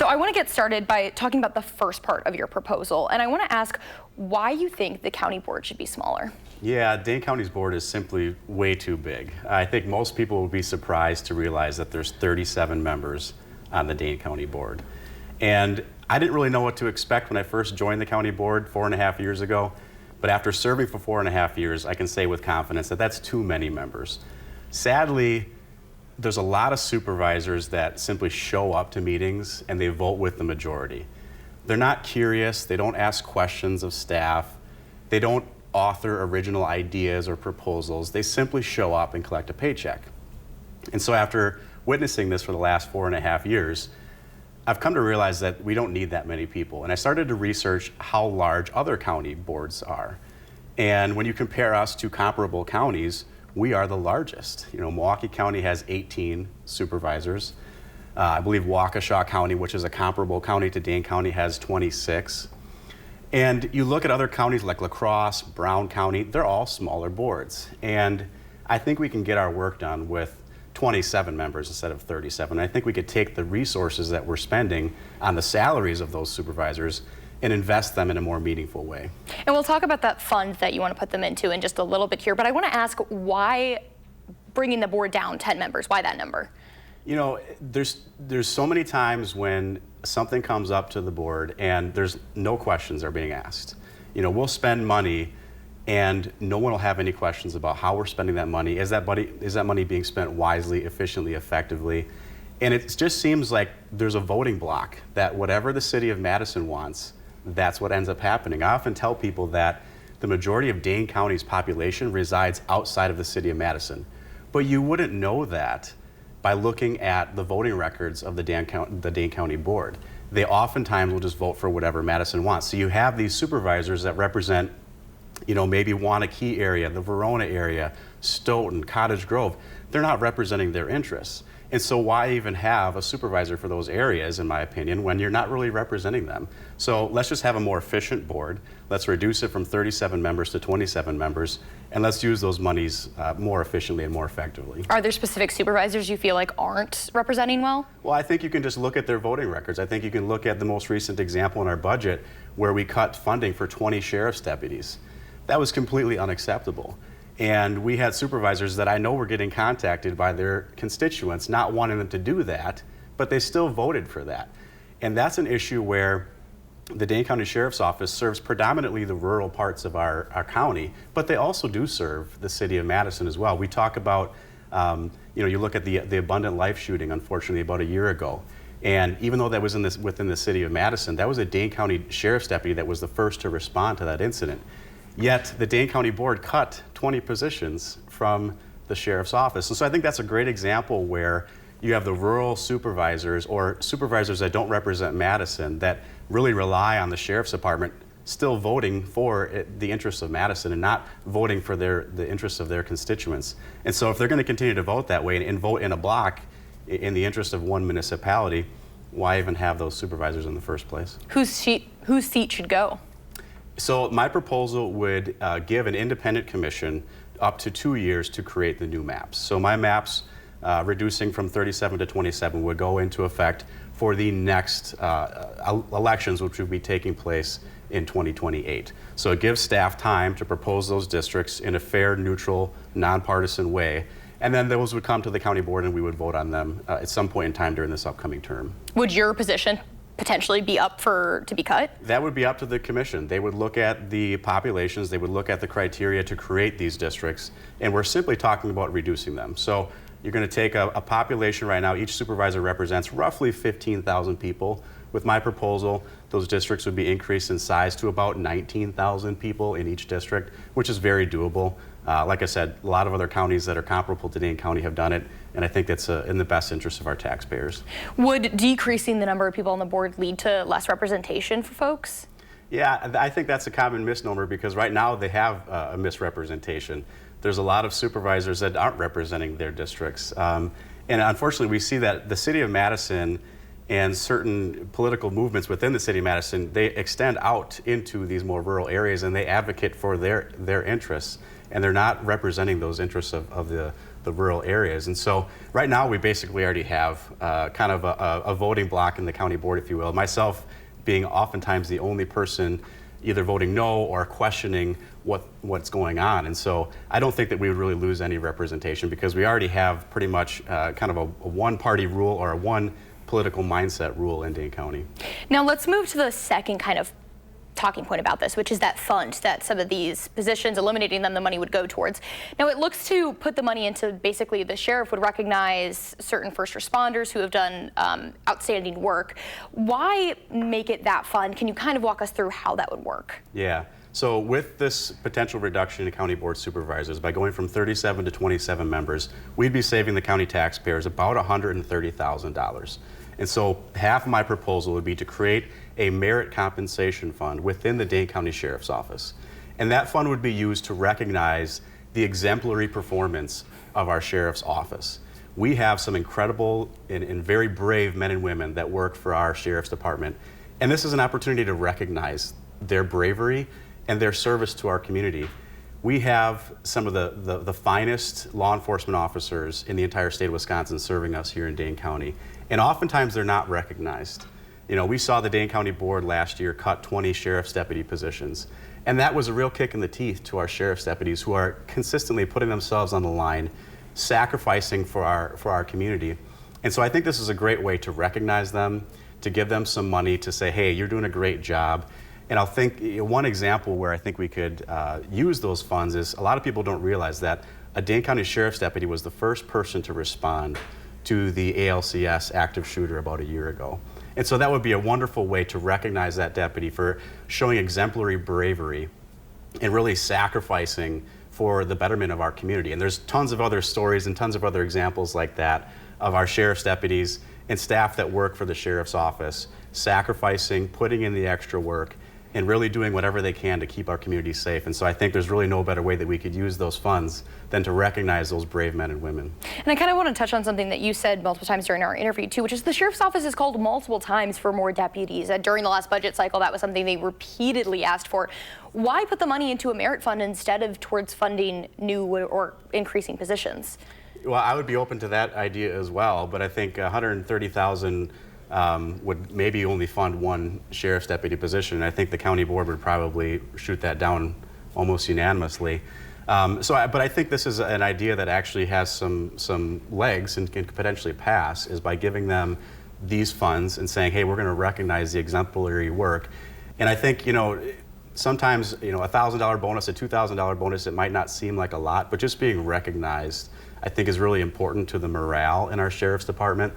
So I want to get started by talking about the first part of your proposal, and I want to ask why you think the county board should be smaller. Yeah, Dane County's board is simply way too big. I think most people will be surprised to realize that there's 37 members on the Dane County board. And I didn't really know what to expect when I first joined the county board 4.5 years ago, but after serving for 4.5 years, I can say with confidence that that's too many members. Sadly, there's a lot of supervisors that simply show up to meetings and they vote with the majority. They're not curious, they don't ask questions of staff, they don't author original ideas or proposals, they simply show up and collect a paycheck. And so after witnessing this for the last 4.5 years, I've come to realize that we don't need that many people. And I started to research how large other county boards are. And when you compare us to comparable counties, we are the largest. You know, Milwaukee County has 18 supervisors. I believe Waukesha County, which is a comparable county to Dane County, has 26. And you look at other counties like La Crosse, Brown County, they're all smaller boards. And I think we can get our work done with 27 members instead of 37. I think we could take the resources that we're spending on the salaries of those supervisors and invest them in a more meaningful way. And we'll talk about that fund that you want to put them into in just a little bit here, but I want to ask why bringing the board down 10 members, why that number? You know, there's so many times when something comes up to the board and there's no questions are being asked. You know, we'll spend money and no one will have any questions about how we're spending that money. Is that money being spent wisely, efficiently, effectively? And it just seems like there's a voting block that whatever the city of Madison wants, that's what ends up happening. I often tell people that the majority of Dane County's population resides outside of the city of Madison. But you wouldn't know that by looking at the voting records of the Dane County board. They oftentimes will just vote for whatever Madison wants. So you have these supervisors that represent, you know, maybe Wanakee area, the Verona area, Stoughton, Cottage Grove. They're not representing their interests. And so why even have a supervisor for those areas, in my opinion, when you're not really representing them? So let's just have a more efficient board. Let's reduce it from 37 members to 27 members, and let's use those monies more efficiently and more effectively. Are there specific supervisors you feel like aren't representing well? Well, I think you can just look at their voting records. I think you can look at the most recent example in our budget where we cut funding for 20 sheriff's deputies. That was completely unacceptable. And we had supervisors that I know were getting contacted by their constituents not wanting them to do that, but they still voted for that. And that's an issue where the Dane County Sheriff's Office serves predominantly the rural parts of our county, but they also do serve the city of Madison as well. We talk about, you know, you look at the Abundant Life shooting, unfortunately, about a year ago. And even though that was within the city of Madison, that was a Dane County Sheriff's deputy that was the first to respond to that incident. Yet the Dane County Board cut 20 positions from the Sheriff's Office. And so I think that's a great example where you have the rural supervisors or supervisors that don't represent Madison that really rely on the Sheriff's Department still voting for the interests of Madison and not voting for the interests of their constituents. And so if they're going to continue to vote that way and vote in a block in the interest of one municipality, why even have those supervisors in the first place? Whose seat should go? So my proposal would give an independent commission up to 2 years to create the new maps. So my maps, reducing from 37 to 27, would go into effect for the next elections, which will be taking place in 2028. So it gives staff time to propose those districts in a fair, neutral, nonpartisan way. And then those would come to the county board and we would vote on them at some point in time during this upcoming term. Would your position potentially be up to be cut? That would be up to the commission. They would look at the populations, they would look at the criteria to create these districts, and we're simply talking about reducing them. So you're going to take a population right now, each supervisor represents roughly 15,000 people. With my proposal, those districts would be increased in size to about 19,000 people in each district, which is very doable. Like I said, a lot of other counties that are comparable to Dane County have done it, and I think that's in the best interest of our taxpayers. Would decreasing the number of people on the board lead to less representation for folks? Yeah, I think that's a common misnomer because right now they have a misrepresentation. There's a lot of supervisors that aren't representing their districts. And unfortunately, we see that the city of Madison and certain political movements within the city of Madison, they extend out into these more rural areas and they advocate for their interests. And they're not representing those interests of the the rural areas. And so right now we basically already have kind of a voting block in the county board, if you will. Myself being oftentimes the only person either voting no or questioning what's going on. And so I don't think that we would really lose any representation because we already have pretty much kind of a one-party rule or a one political mindset rule in Dane County. Now let's move to the second kind of talking point about this, which is that fund that some of these positions, eliminating them, the money would go towards. Now it looks to put the money into basically the sheriff would recognize certain first responders who have done outstanding work. Why make it that fund? Can you kind of walk us through how that would work? Yeah. So with this potential reduction in county board supervisors, by going from 37 to 27 members, we'd be saving the county taxpayers about $130,000. And so half of my proposal would be to create a merit compensation fund within the Dane County Sheriff's Office. And that fund would be used to recognize the exemplary performance of our Sheriff's Office. We have some incredible and very brave men and women that work for our Sheriff's Department. And this is an opportunity to recognize their bravery and their service to our community. We have some of the finest law enforcement officers in the entire state of Wisconsin serving us here in Dane County. And oftentimes they're not recognized. You know, we saw the Dane County Board last year cut 20 sheriff's deputy positions. And that was a real kick in the teeth to our sheriff's deputies who are consistently putting themselves on the line, sacrificing for our community. And so I think this is a great way to recognize them, to give them some money, to say, hey, you're doing a great job. And I'll think one example where I think we could use those funds is a lot of people don't realize that a Dane County Sheriff's deputy was the first person to respond to the ALCS active shooter about a year ago. And so that would be a wonderful way to recognize that deputy for showing exemplary bravery and really sacrificing for the betterment of our community. And there's tons of other stories and tons of other examples like that of our sheriff's deputies and staff that work for the sheriff's office, sacrificing, putting in the extra work, and really doing whatever they can to keep our community safe. And so I think there's really no better way that we could use those funds than to recognize those brave men and women. And I kind of want to touch on something that you said multiple times during our interview too, which is the sheriff's office has called multiple times for more deputies. During the last budget cycle, that was something they repeatedly asked for. Why put the money into a merit fund instead of towards funding new or increasing positions? Well, I would be open to that idea as well, but I think $130,000 would maybe only fund one sheriff's deputy position. And I think the county board would probably shoot that down almost unanimously. But I think this is an idea that actually has some legs and can potentially pass, is by giving them these funds and saying, hey, we're going to recognize the exemplary work. And I think, sometimes, a $1,000 bonus, a $2,000 bonus, it might not seem like a lot, but just being recognized, I think, is really important to the morale in our sheriff's department.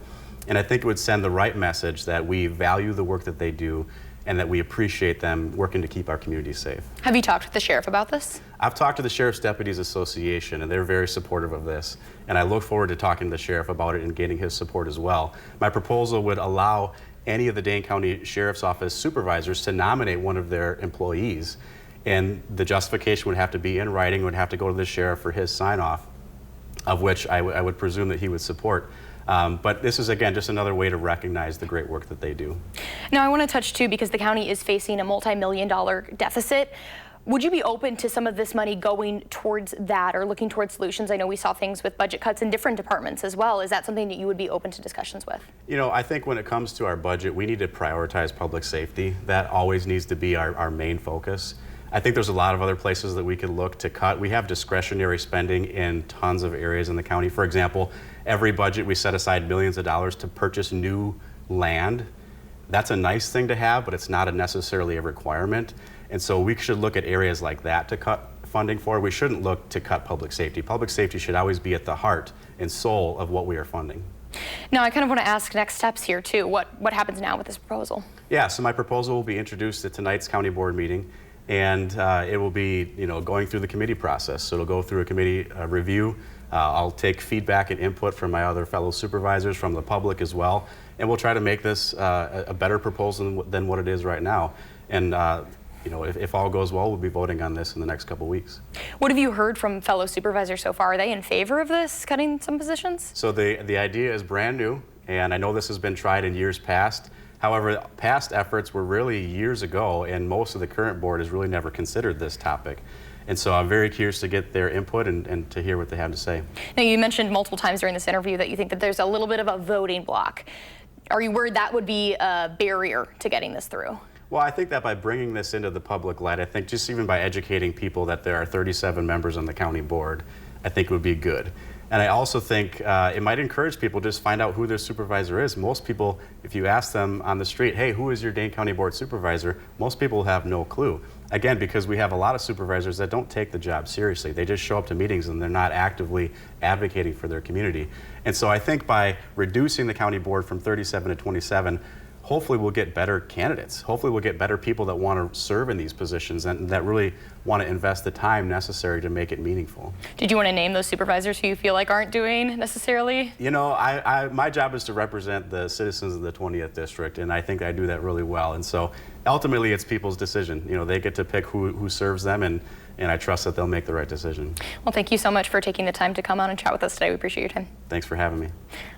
And I think it would send the right message that we value the work that they do and that we appreciate them working to keep our community safe. Have you talked with the sheriff about this? I've talked to the Sheriff's Deputies Association, and they're very supportive of this. And I look forward to talking to the sheriff about it and gaining his support as well. My proposal would allow any of the Dane County Sheriff's Office supervisors to nominate one of their employees. And the justification would have to be in writing, would have to go to the sheriff for his sign-off, of which I would presume that he would support. But this is, again, just another way to recognize the great work that they do. Now, I want to touch, too, because the county is facing a multi-million-dollar deficit. Would you be open to some of this money going towards that or looking towards solutions? I know we saw things with budget cuts in different departments as well. Is that something that you would be open to discussions with? I think when it comes to our budget, we need to prioritize public safety. That always needs to be our main focus. I think there's a lot of other places that we could look to cut. We have discretionary spending in tons of areas in the county. For example, every budget we set aside millions of dollars to purchase new land. That's a nice thing to have, but it's not necessarily a requirement. And so we should look at areas like that to cut funding for. We shouldn't look to cut public safety. Public safety should always be at the heart and soul of what we are funding. Now, I kind of want to ask next steps here, too. What happens now with this proposal? Yeah, so my proposal will be introduced at tonight's county board meeting. And it will be, going through the committee process. So it'll go through a committee review. I'll take feedback and input from my other fellow supervisors, from the public as well. And we'll try to make this a better proposal than what it is right now. And if all goes well, we'll be voting on this in the next couple weeks. What have you heard from fellow supervisors so far? Are they in favor of this, cutting some positions? So the idea is brand new, and I know this has been tried in years past. However, past efforts were really years ago, and most of the current board has really never considered this topic. And so I'm very curious to get their input and to hear what they have to say. Now, you mentioned multiple times during this interview that you think that there's a little bit of a voting block. Are you worried that would be a barrier to getting this through? Well, I think that by bringing this into the public light, I think just even by educating people that there are 37 members on the county board, I think it would be good. And I also think it might encourage people to just find out who their supervisor is. Most people, if you ask them on the street, hey, who is your Dane County Board supervisor? Most people have no clue. Again, because we have a lot of supervisors that don't take the job seriously. They just show up to meetings and they're not actively advocating for their community. And so I think by reducing the county board from 37 to 27, hopefully we'll get better candidates. Hopefully we'll get better people that want to serve in these positions and that really want to invest the time necessary to make it meaningful. Did you want to name those supervisors who you feel like aren't doing necessarily? You know, my job is to represent the citizens of the 20th district, and I think I do that really well. And so ultimately it's people's decision. You know, they get to pick who serves them, and I trust that they'll make the right decision. Well, thank you so much for taking the time to come on and chat with us today. We appreciate your time. Thanks for having me.